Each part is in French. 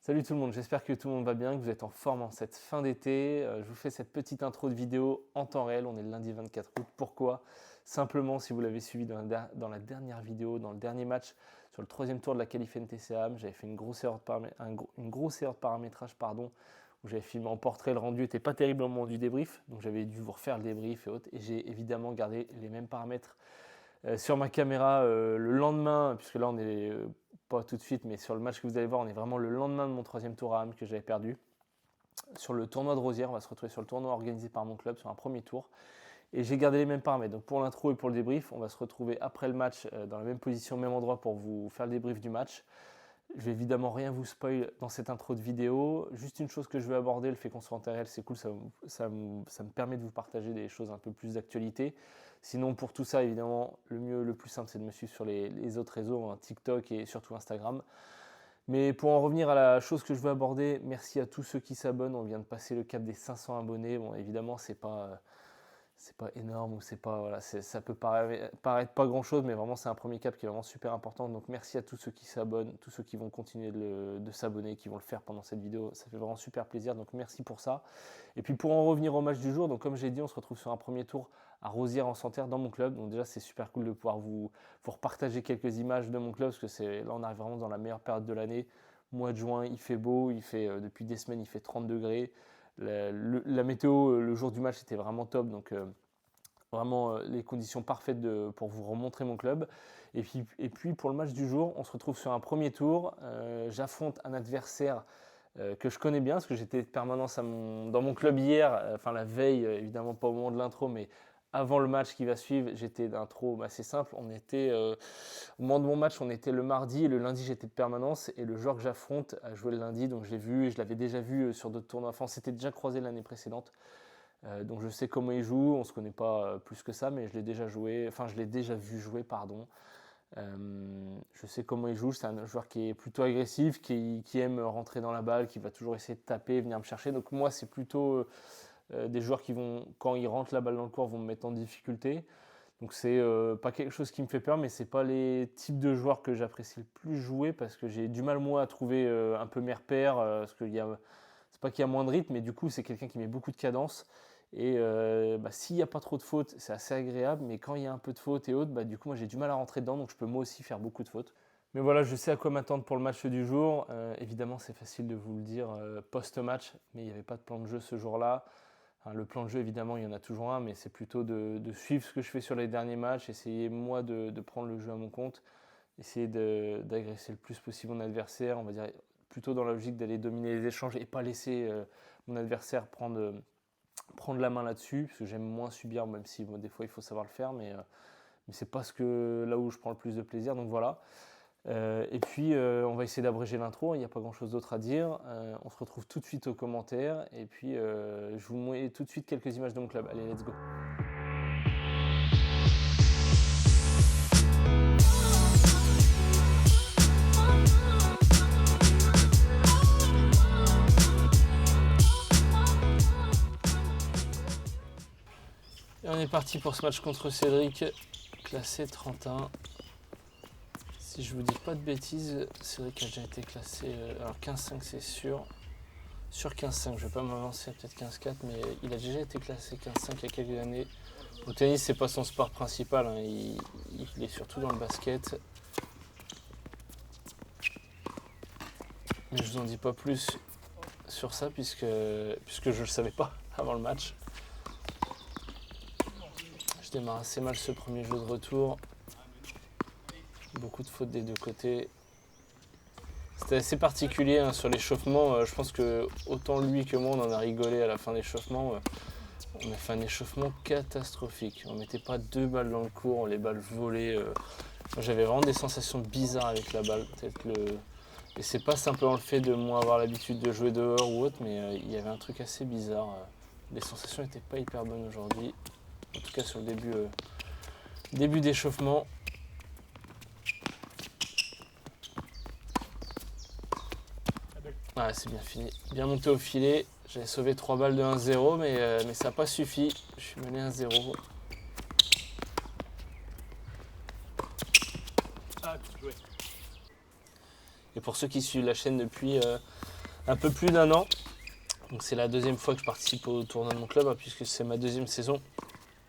Salut tout le monde, j'espère que tout le monde va bien, que vous êtes en forme en cette fin d'été. Je vous fais cette petite intro de vidéo en temps réel, on est le lundi 24 août. Pourquoi? Simplement, si vous l'avez suivi dans la dernière vidéo, dans le dernier match, sur le troisième tour de la qualif NTCAM, j'avais fait une grosse erreur de paramétrage, où j'avais filmé en portrait, le rendu n'était pas terrible au moment du débrief, donc j'avais dû vous refaire le débrief et autres, et j'ai évidemment gardé les mêmes paramètres sur ma caméra le lendemain, puisque là on est pas tout de suite, mais sur le match que vous allez voir, on est vraiment le lendemain de mon troisième tour à AM que j'avais perdu. Sur le tournoi de Rosières, on va se retrouver sur le tournoi organisé par mon club, sur un premier tour. Et j'ai gardé les mêmes paramètres. Donc pour l'intro et pour le débrief, on va se retrouver après le match dans la même position, même endroit pour vous faire le débrief du match. Je vais évidemment rien vous spoil dans cette intro de vidéo. Juste une chose que je veux aborder, le fait qu'on soit en temps réel, c'est cool, ça me permet de vous partager des choses un peu plus d'actualité. Sinon, pour tout ça, évidemment, le plus simple, c'est de me suivre sur les autres réseaux, hein, TikTok et surtout Instagram. Mais pour en revenir à la chose que je veux aborder, merci à tous ceux qui s'abonnent. On vient de passer le cap des 500 abonnés. Bon, évidemment, c'est pas énorme ou c'est pas voilà, ça peut paraître pas grand chose, mais vraiment c'est un premier cap qui est vraiment super important. Donc merci à tous ceux qui s'abonnent, tous ceux qui vont continuer de s'abonner, qui vont le faire pendant cette vidéo, ça fait vraiment super plaisir, donc merci pour ça. Et puis pour en revenir au match du jour, donc comme j'ai dit, on se retrouve sur un premier tour à Rosières en Santerre dans mon club. Donc déjà c'est super cool de pouvoir vous repartager quelques images de mon club, parce que là on arrive vraiment dans la meilleure période de l'année. Mois de juin, il fait beau, depuis des semaines il fait 30 degrés. La météo le jour du match était vraiment top, donc vraiment les conditions parfaites pour vous remontrer mon club. Et puis pour le match du jour, on se retrouve sur un premier tour. J'affronte un adversaire que je connais bien, parce que j'étais de permanence dans mon club hier, enfin la veille, évidemment pas au moment de l'intro, mais avant le match qui va suivre, j'étais d'intro assez simple. Au moment de mon match, on était le mardi, et le lundi j'étais de permanence, et le joueur que j'affronte a joué le lundi, donc je l'ai vu, et je l'avais déjà vu sur d'autres tournois. Enfin, on s'était déjà croisé l'année précédente, donc je sais comment il joue. On ne se connaît pas plus que ça, mais je l'ai déjà vu jouer, pardon. Je sais comment il joue, c'est un joueur qui est plutôt agressif, qui aime rentrer dans la balle, qui va toujours essayer de taper, venir me chercher. Donc moi, c'est plutôt des joueurs qui vont, quand ils rentrent la balle dans le court, vont me mettre en difficulté. Donc c'est pas quelque chose qui me fait peur, mais c'est pas les types de joueurs que j'apprécie le plus jouer, parce que j'ai du mal moi à trouver un peu mes repères, parce qu'il y a, c'est pas qu'il y a moins de rythme, mais du coup c'est quelqu'un qui met beaucoup de cadence. Et s'il n'y a pas trop de fautes, c'est assez agréable, mais quand il y a un peu de fautes et autres, du coup moi j'ai du mal à rentrer dedans, donc je peux moi aussi faire beaucoup de fautes. Mais voilà, je sais à quoi m'attendre pour le match du jour. Évidemment, c'est facile de vous le dire post-match, mais il n'y avait pas de plan de jeu ce jour-là. Enfin, le plan de jeu, évidemment, il y en a toujours un, mais c'est plutôt de suivre ce que je fais sur les derniers matchs, essayer moi de prendre le jeu à mon compte, essayer d'agresser le plus possible mon adversaire, on va dire plutôt dans la logique d'aller dominer les échanges et pas laisser mon adversaire prendre la main là-dessus, parce que j'aime moins subir, même si des fois il faut savoir le faire, mais c'est pas là où je prends le plus de plaisir, donc voilà. Et puis on va essayer d'abréger l'intro, il n'y a pas grand chose d'autre à dire. On se retrouve tout de suite aux commentaires, et puis je vous mets tout de suite quelques images de mon club. Allez, let's go. Et on est parti pour ce match contre Cédric, classé 31. Si je vous dis pas de bêtises, Cédric a déjà été classé, alors 15-5 c'est sûr. Sur 15-5, je vais pas m'avancer, peut-être 15-4, mais il a déjà été classé 15-5 il y a quelques années. Au tennis, c'est pas son sport principal, hein. Il est surtout dans le basket. Mais je vous en dis pas plus sur ça, puisque je le savais pas avant le match. Je démarre assez mal ce premier jeu de retour. Beaucoup de fautes des deux côtés. C'était assez particulier hein, sur l'échauffement. Je pense que autant lui que moi, on en a rigolé à la fin de l'échauffement. On a fait un échauffement catastrophique. On mettait pas 2 balles dans le court, les balles volées. Moi, j'avais vraiment des sensations bizarres avec la balle. Et c'est pas simplement le fait de moi avoir l'habitude de jouer dehors ou autre, mais il y avait un truc assez bizarre. Les sensations n'étaient pas hyper bonnes aujourd'hui. En tout cas sur le début d'échauffement. Ouais, c'est bien fini. Bien monté au filet. J'avais sauvé 3 balles de 1-0, mais ça n'a pas suffi. Je suis mené 1-0. Et pour ceux qui suivent la chaîne depuis un peu plus d'1 an. Donc c'est la deuxième fois que je participe au tournoi de mon club, hein, puisque c'est ma deuxième saison.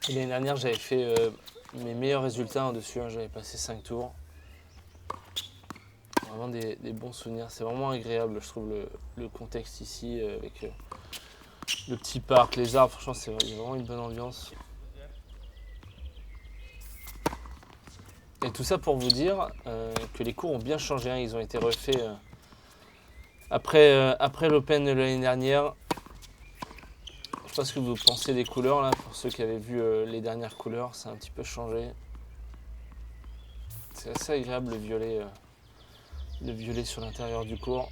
Et l'année dernière, j'avais fait mes meilleurs résultats dessus, hein, j'avais passé 5 tours. Vraiment des bons souvenirs, c'est vraiment agréable, je trouve, le contexte ici, avec le petit parc, les arbres, franchement, il y a vraiment une bonne ambiance. Et tout ça pour vous dire que les cours ont bien changé, hein, ils ont été refaits après l'Open de l'année dernière. Je sais pas ce que vous pensez des couleurs là, pour ceux qui avaient vu les dernières couleurs, ça a un petit peu changé. C'est assez agréable le violet sur l'intérieur du cours.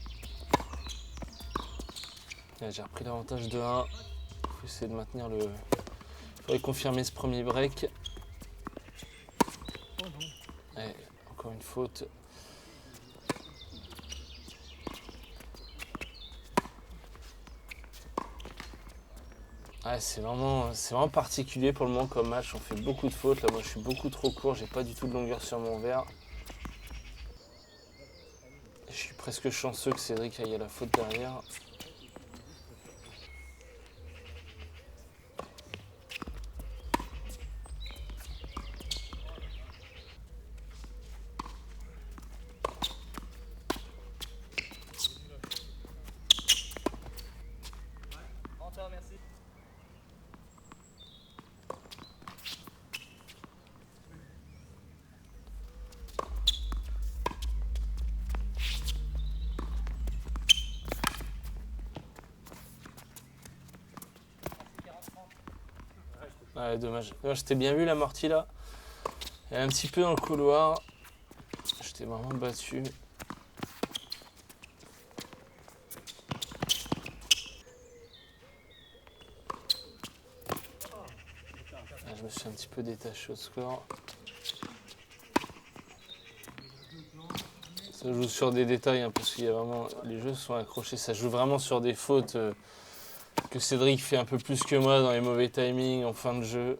J'ai repris l'avantage de 1. Il faut essayer de maintenir le. Il faudrait confirmer ce premier break. Ouais, encore une faute. Ouais, c'est vraiment particulier pour le moment comme match. On fait beaucoup de fautes. Là, moi, je suis beaucoup trop court. J'ai pas du tout de longueur sur mon verre. Je suis presque chanceux que Cédric aille à la faute derrière. Ouais, dommage. Je t'ai bien vu l'amorti là. Et un petit peu dans le couloir. Je t'ai vraiment battu. Là, je me suis un petit peu détaché au score. Ça joue sur des détails, hein, parce qu'il y a vraiment. Les jeux sont accrochés. Ça joue vraiment sur des fautes que Cédric fait un peu plus que moi dans les mauvais timings en fin de jeu.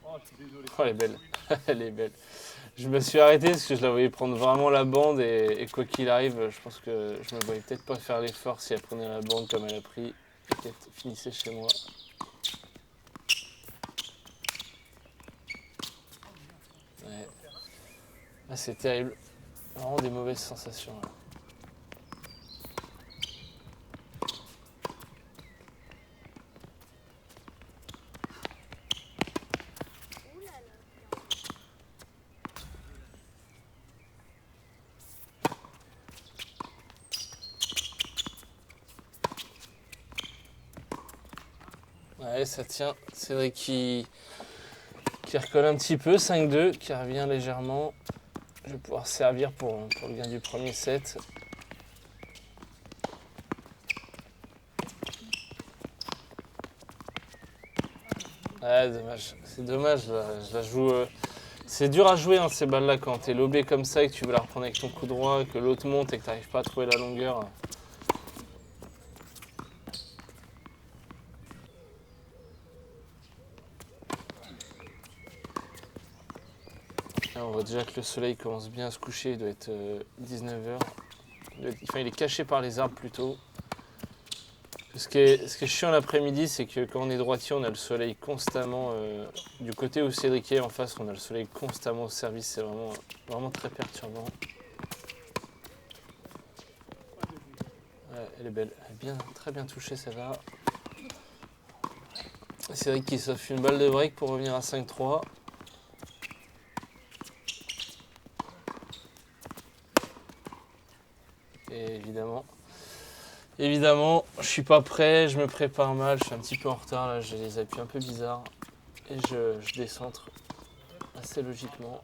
Oh, elle est belle. Elle est belle. Je me suis arrêté parce que je la voyais prendre vraiment la bande et quoi qu'il arrive, je pense que je me voyais peut-être pas faire l'effort si elle prenait la bande comme elle a pris et qu'elle finissait chez moi. Ouais. Ah, c'est terrible. Vraiment des mauvaises sensations. Là. Ouais, ça tient. Cédric qui recolle un petit peu, 5-2, qui revient légèrement. Je vais pouvoir servir pour le gain du premier set. Ouais, dommage. C'est dommage, là. Je la joue. C'est dur à jouer, hein, ces balles-là, quand t'es lobé comme ça et que tu veux la reprendre avec ton coup droit, que l'autre monte et que t'arrives pas à trouver la longueur. Là, on voit déjà que le soleil commence bien à se coucher, il doit être 19h. Enfin, il est caché par les arbres plutôt. Ce qui est chiant l'après-midi, c'est que quand on est droitier, on a le soleil constamment. Du côté où Cédric est en face, on a le soleil constamment au service. C'est vraiment très perturbant. Ouais, elle est belle. Elle est très bien touchée celle-là. Cédric qui s'offre une balle de break pour revenir à 5-3. Et évidemment, je suis pas prêt, je me prépare mal, je suis un petit peu en retard là, j'ai les appuis un peu bizarres. Et je décentre assez logiquement.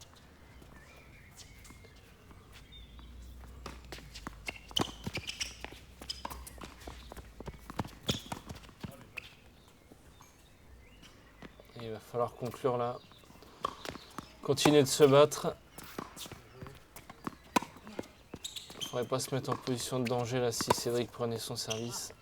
Et il va falloir conclure là. Continuer de se battre. Il faudrait pas se mettre en position de danger là si Cédric prenait son service.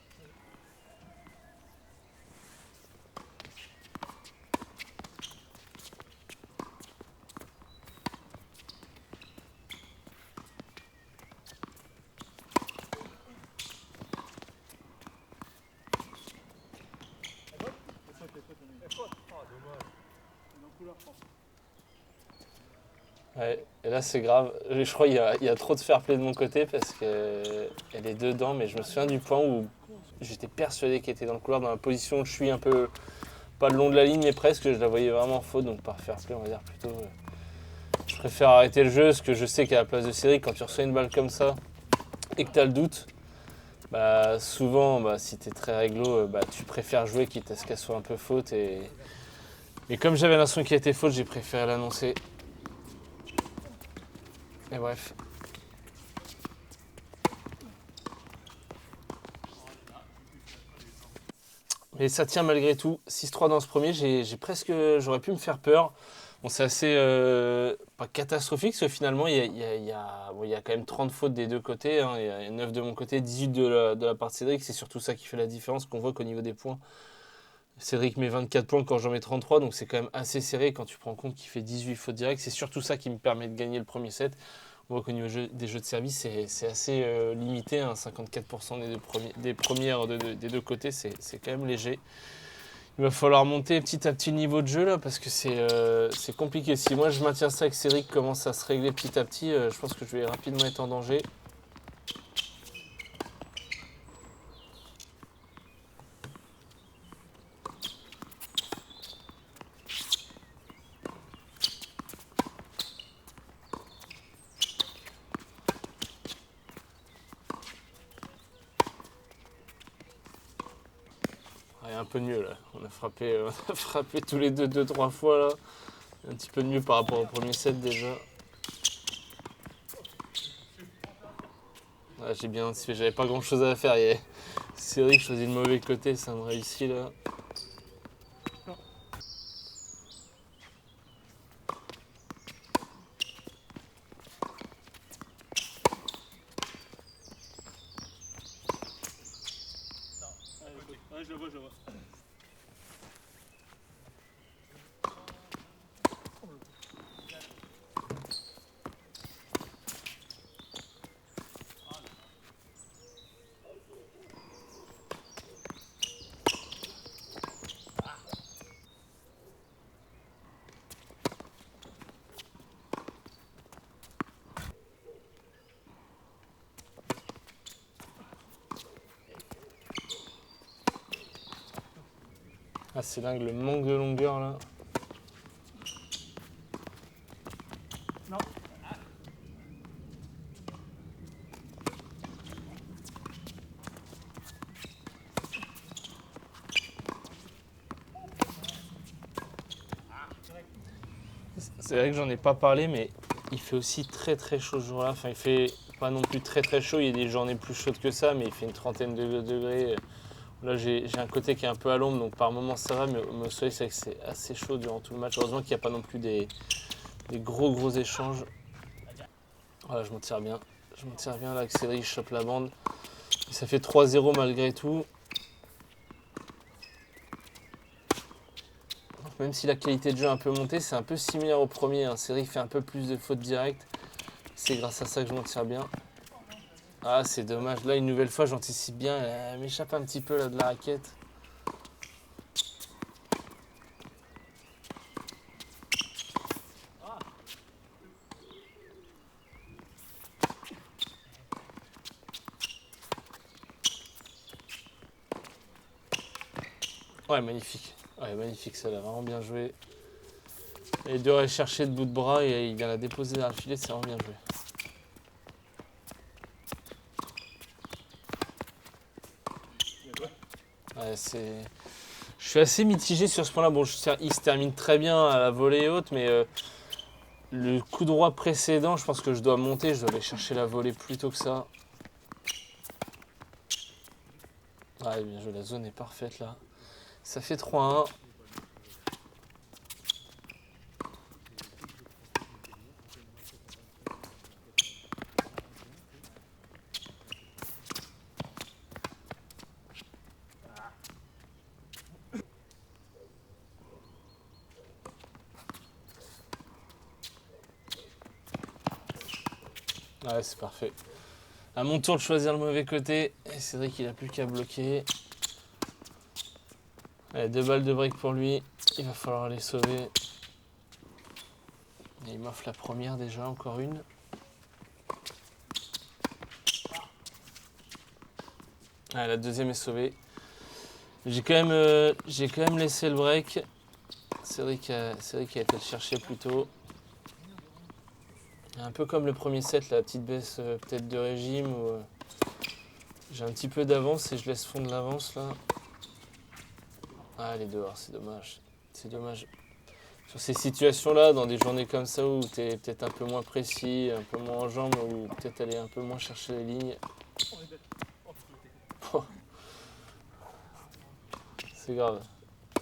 Ouais, et là c'est grave. Je crois qu'il y a trop de fair play de mon côté parce qu'elle est dedans, mais je me souviens du point où j'étais persuadé qu'elle était dans le couloir, dans la position où je suis un peu, pas le long de la ligne, mais presque, je la voyais vraiment faute, donc par fair play, on va dire plutôt. Je préfère arrêter le jeu parce que je sais qu'à la place de Cédric, quand tu reçois une balle comme ça et que tu as le doute, bah, souvent, bah, si tu es très réglo, bah, tu préfères jouer quitte à ce qu'elle soit un peu faute. Et comme j'avais l'impression qu'elle était faute, j'ai préféré l'annoncer. Et bref. Mais ça tient malgré tout. 6-3 dans ce premier, j'aurais pu me faire peur. Bon, c'est assez pas catastrophique, parce que finalement, bon, il y a quand même 30 fautes des deux côtés, hein. Il y a 9 de mon côté, 18 de la part de Cédric. C'est surtout ça qui fait la différence, qu'on voit qu'au niveau des points, Cédric met 24 points quand j'en mets 33, donc c'est quand même assez serré quand tu prends en compte qu'il fait 18 fautes directes. C'est surtout ça qui me permet de gagner le premier set. On voit qu'au niveau des jeux de service, c'est assez limité, hein, 54% des premières des deux côtés, c'est quand même léger. Il va falloir monter petit à petit le niveau de jeu là, parce que c'est compliqué. Si moi je maintiens ça et que Cédric commence à se régler petit à petit, je pense que je vais rapidement être en danger. Ouais, un peu de mieux là. On a frappé tous les deux, trois fois là. Un petit peu de mieux par rapport au premier set déjà. Ouais, j'ai bien anticipé, j'avais pas grand chose à faire. Cédric choisit le mauvais côté, ça me réussit là. Ouais, je le vois, je le vois. Ah, c'est dingue le manque de longueur là. Non. C'est vrai que j'en ai pas parlé, mais il fait aussi très très chaud ce jour-là. Enfin, il fait pas non plus très très chaud. Il y a des journées plus chaudes que ça, mais il fait une trentaine de degrés. Là, j'ai un côté qui est un peu à l'ombre, donc par moments ça va, mais au soleil, c'est vrai que c'est assez chaud durant tout le match. Heureusement qu'il n'y a pas non plus des gros échanges. Voilà, je m'en tire bien. Je m'en tire bien là, que Cédric chope la bande. Et ça fait 3-0 malgré tout. Même si la qualité de jeu a un peu monté, c'est un peu similaire au premier, hein. Cédric fait un peu plus de fautes directes. C'est grâce à ça que je m'en tire bien. Ah, c'est dommage. Là, une nouvelle fois, j'anticipe bien. Elle m'échappe un petit peu là, de la raquette. Ouais, magnifique. Ouais, magnifique, ça l'a vraiment bien joué. Il devrait chercher de bout de bras et il vient la déposer dans le filet, c'est vraiment bien joué. Ouais, je suis assez mitigé sur ce point-là. Bon, il se termine très bien à la volée haute, mais le coup droit précédent, je pense que je dois monter, je dois aller chercher la volée plus tôt que ça. Ouais, bien joué, la zone est parfaite là. Ça fait 3-1. Ouais, c'est parfait. À mon tour de choisir le mauvais côté. Et Cédric, il a plus qu'à bloquer. Allez, 2 balles de break pour lui. Il va falloir les sauver. Et il m'offre la première déjà, encore une. Ah, la deuxième est sauvée. J'ai quand même laissé le break. Cédric a été le chercher plus tôt. Un peu comme le premier set, la petite baisse peut-être de régime où j'ai un petit peu d'avance et je laisse fondre l'avance là. Ah, elle est dehors, c'est dommage. C'est dommage. Sur ces situations-là, dans des journées comme ça où tu es peut-être un peu moins précis, un peu moins en jambes, ou peut-être aller un peu moins chercher les lignes. C'est grave.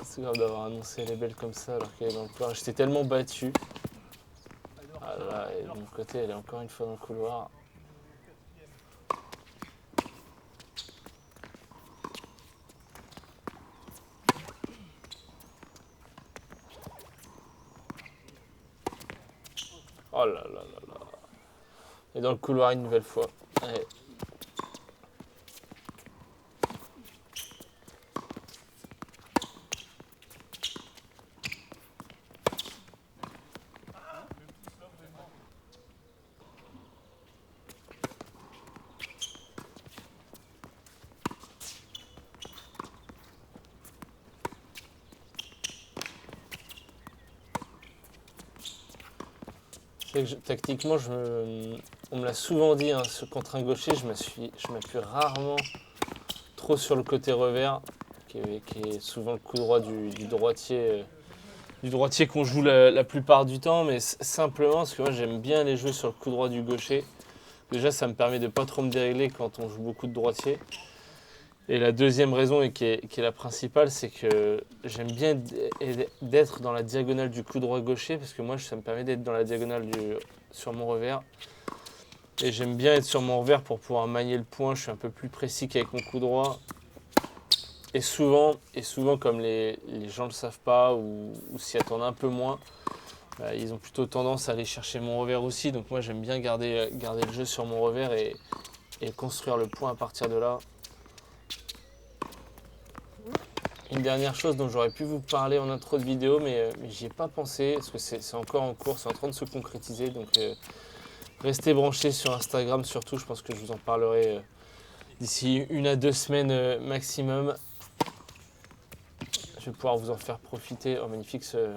C'est grave d'avoir annoncé les belles comme ça alors qu'elle est dans le couloir. J'étais tellement battu. Ah là, et de mon côté, elle est encore une fois dans le couloir. Oh là là là là. Et dans le couloir une nouvelle fois. Allez. C'est que tactiquement, on me l'a souvent dit, hein, contre un gaucher, je m'appuie rarement trop sur le côté revers, qui est souvent le coup droit du droitier qu'on joue la plupart du temps, mais simplement parce que moi j'aime bien les jouer sur le coup droit du gaucher. Déjà, ça me permet de pas trop me dérégler quand on joue beaucoup de droitier. Et la deuxième raison, et qui est la principale, c'est que j'aime bien d'être dans la diagonale du coup droit gaucher, parce que moi, ça me permet d'être dans la diagonale sur mon revers. Et j'aime bien être sur mon revers pour pouvoir manier le point, je suis un peu plus précis qu'avec mon coup droit. Et souvent comme les gens ne le savent pas ou s'y attendent un peu moins, bah, ils ont plutôt tendance à aller chercher mon revers aussi. Donc moi, j'aime bien garder le jeu sur mon revers et construire le point à partir de là. Une dernière chose dont j'aurais pu vous parler en intro de vidéo, mais j'y ai pas pensé, parce que c'est encore en cours, c'est en train de se concrétiser. Donc restez branchés sur Instagram surtout, je pense que je vous en parlerai d'ici 1 à 2 semaines maximum. Je vais pouvoir vous en faire profiter. Oh, magnifique ce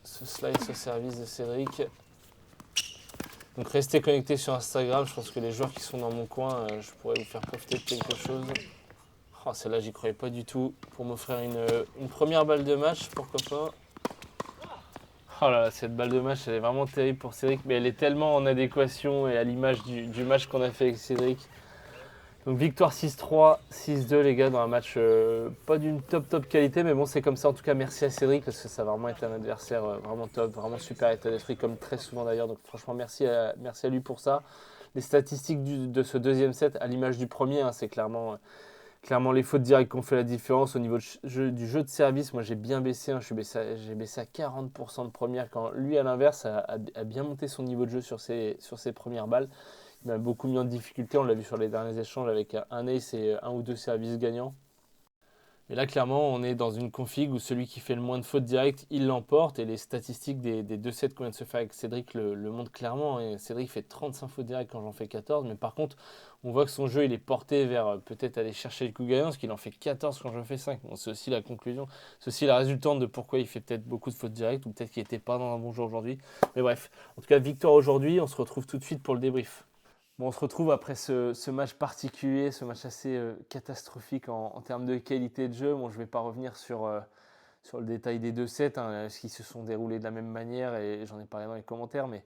slice au service de Cédric. Donc restez connectés sur Instagram, je pense que les joueurs qui sont dans mon coin, je pourrais vous faire profiter de quelque chose. Oh, celle-là, j'y croyais pas du tout. Pour m'offrir une première balle de match, pourquoi pas. Oh là là, cette balle de match, elle est vraiment terrible pour Cédric, mais elle est tellement en adéquation et à l'image du match qu'on a fait avec Cédric. Donc victoire 6-3, 6-2 les gars, dans un match pas d'une top qualité, mais bon c'est comme ça. En tout cas merci à Cédric parce que ça a vraiment été un adversaire vraiment top, vraiment super état d'esprit comme très souvent d'ailleurs. Donc franchement merci à lui pour ça. Les statistiques de ce deuxième set, à l'image du premier, hein, c'est clairement les fautes directes qui ont fait la différence. Au niveau du jeu de service, moi j'ai bien baissé, hein, j'ai baissé à 40% de première quand lui à l'inverse a bien monté son niveau de jeu sur ses premières balles. Il m'a beaucoup mis en difficulté, on l'a vu sur les derniers échanges avec un ace et un ou deux services gagnants. Mais là, clairement, on est dans une config où celui qui fait le moins de fautes directes, il l'emporte. Et les statistiques des deux sets qu'on vient de se faire avec Cédric le montrent clairement. Et Cédric fait 35 fautes directes quand j'en fais 14. Mais par contre, on voit que son jeu, il est porté vers peut-être aller chercher le coup gagnant, parce qu'il en fait 14 quand j'en fais 5. Bon, c'est aussi la conclusion. C'est aussi la résultante de pourquoi il fait peut-être beaucoup de fautes directes, ou peut-être qu'il n'était pas dans un bon jour aujourd'hui. Mais bref, en tout cas, victoire aujourd'hui. On se retrouve tout de suite pour le débrief. Bon, on se retrouve après ce match particulier, ce match assez catastrophique en termes de qualité de jeu. Bon, je ne vais pas revenir sur le détail des deux sets, hein, qui se sont déroulés de la même manière, et j'en ai parlé dans les commentaires, mais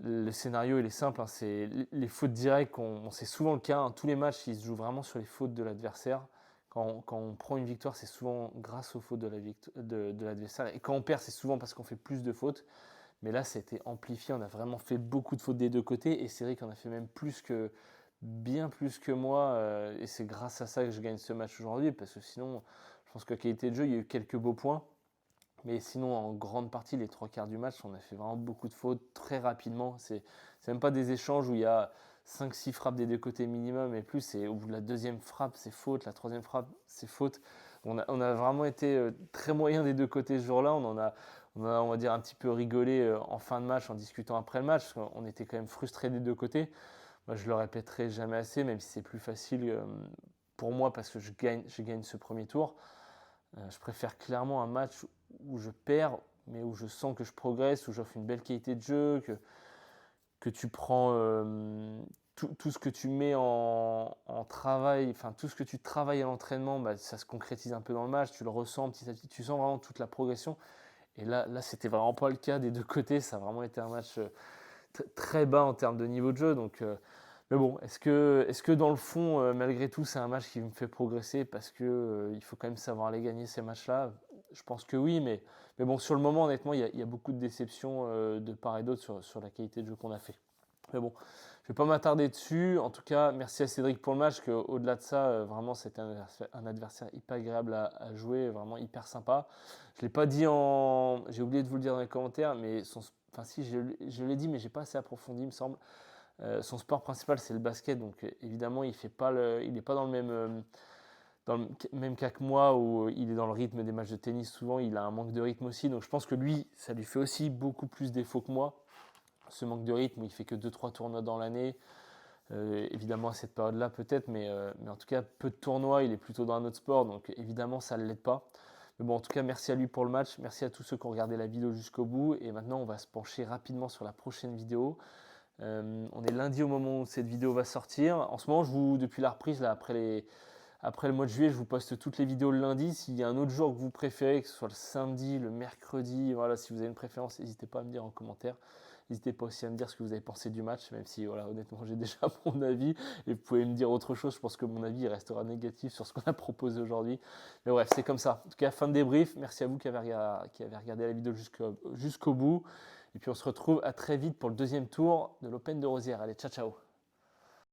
le scénario il est simple, hein, c'est les fautes directes, c'est souvent le cas, hein, tous les matchs ils se jouent vraiment sur les fautes de l'adversaire. Quand on prend une victoire, c'est souvent grâce aux fautes de l'adversaire, et quand on perd, c'est souvent parce qu'on fait plus de fautes. Mais là, c'était amplifié. On a vraiment fait beaucoup de fautes des deux côtés. Et Cédric en a fait même bien plus que moi. Et c'est grâce à ça que je gagne ce match aujourd'hui. Parce que sinon, je pense que qualité de jeu, il y a eu quelques beaux points. Mais sinon, en grande partie, les 3 quarts du match, on a fait vraiment beaucoup de fautes très rapidement. C'est même pas des échanges où il y a 5-6 frappes des deux côtés minimum et plus. Et au bout de la deuxième frappe, c'est faute. La troisième frappe, c'est faute. On a vraiment été très moyen des deux côtés ce jour-là. On on va dire, un petit peu rigolé en fin de match en discutant après le match, parce qu'on était quand même frustrés des deux côtés. Moi, je le répéterai jamais assez, même si c'est plus facile pour moi parce que je gagne ce premier tour. Je préfère clairement un match où je perds, mais où je sens que je progresse, où j'offre une belle qualité de jeu, que tu prends tout ce que tu mets en travail, enfin tout ce que tu travailles à l'entraînement, bah, ça se concrétise un peu dans le match, tu le ressens petit à petit, tu sens vraiment toute la progression. Et là c'était vraiment pas le cas des deux côtés, ça a vraiment été un match très bas en termes de niveau de jeu. Donc, mais bon, est-ce que dans le fond, malgré tout, c'est un match qui me fait progresser parce que il faut quand même savoir les gagner ces matchs-là? Je pense que oui, mais bon, sur le moment, honnêtement, il y a beaucoup de déceptions de part et d'autre sur la qualité de jeu qu'on a fait. Mais bon, je ne vais pas m'attarder dessus. En tout cas, merci à Cédric pour le match. Au-delà de ça, vraiment, c'était un adversaire hyper agréable à jouer, vraiment hyper sympa. Je ne l'ai pas dit j'ai oublié de vous le dire dans les commentaires, mais enfin si, je l'ai dit, mais j'ai pas assez approfondi, il me semble. Son sport principal, c'est le basket, donc évidemment, il n'est pas dans le même cas que moi, où il est dans le rythme des matchs de tennis. Souvent, il a un manque de rythme aussi, donc je pense que lui, ça lui fait aussi beaucoup plus défaut que moi. Ce manque de rythme, où il fait que 2-3 tournois dans l'année. Évidemment, à cette période-là, peut-être, mais en tout cas, peu de tournois, il est plutôt dans un autre sport, donc évidemment, ça ne l'aide pas. Mais bon, en tout cas, merci à lui pour le match, merci à tous ceux qui ont regardé la vidéo jusqu'au bout, et maintenant, on va se pencher rapidement sur la prochaine vidéo. On est lundi au moment où cette vidéo va sortir. En ce moment, depuis la reprise, là, après le mois de juillet, je vous poste toutes les vidéos le lundi. S'il y a un autre jour que vous préférez, que ce soit le samedi, le mercredi, voilà, si vous avez une préférence, n'hésitez pas à me dire en commentaire. N'hésitez pas aussi à me dire ce que vous avez pensé du match, même si, voilà, honnêtement, j'ai déjà mon avis. Et vous pouvez me dire autre chose. Je pense que mon avis restera négatif sur ce qu'on a proposé aujourd'hui. Mais bref, c'est comme ça. En tout cas, fin de débrief. Merci à vous qui avez regardé la vidéo jusqu'au bout. Et puis, on se retrouve à très vite pour le deuxième tour de l'Open de Rosières. Allez, ciao, ciao.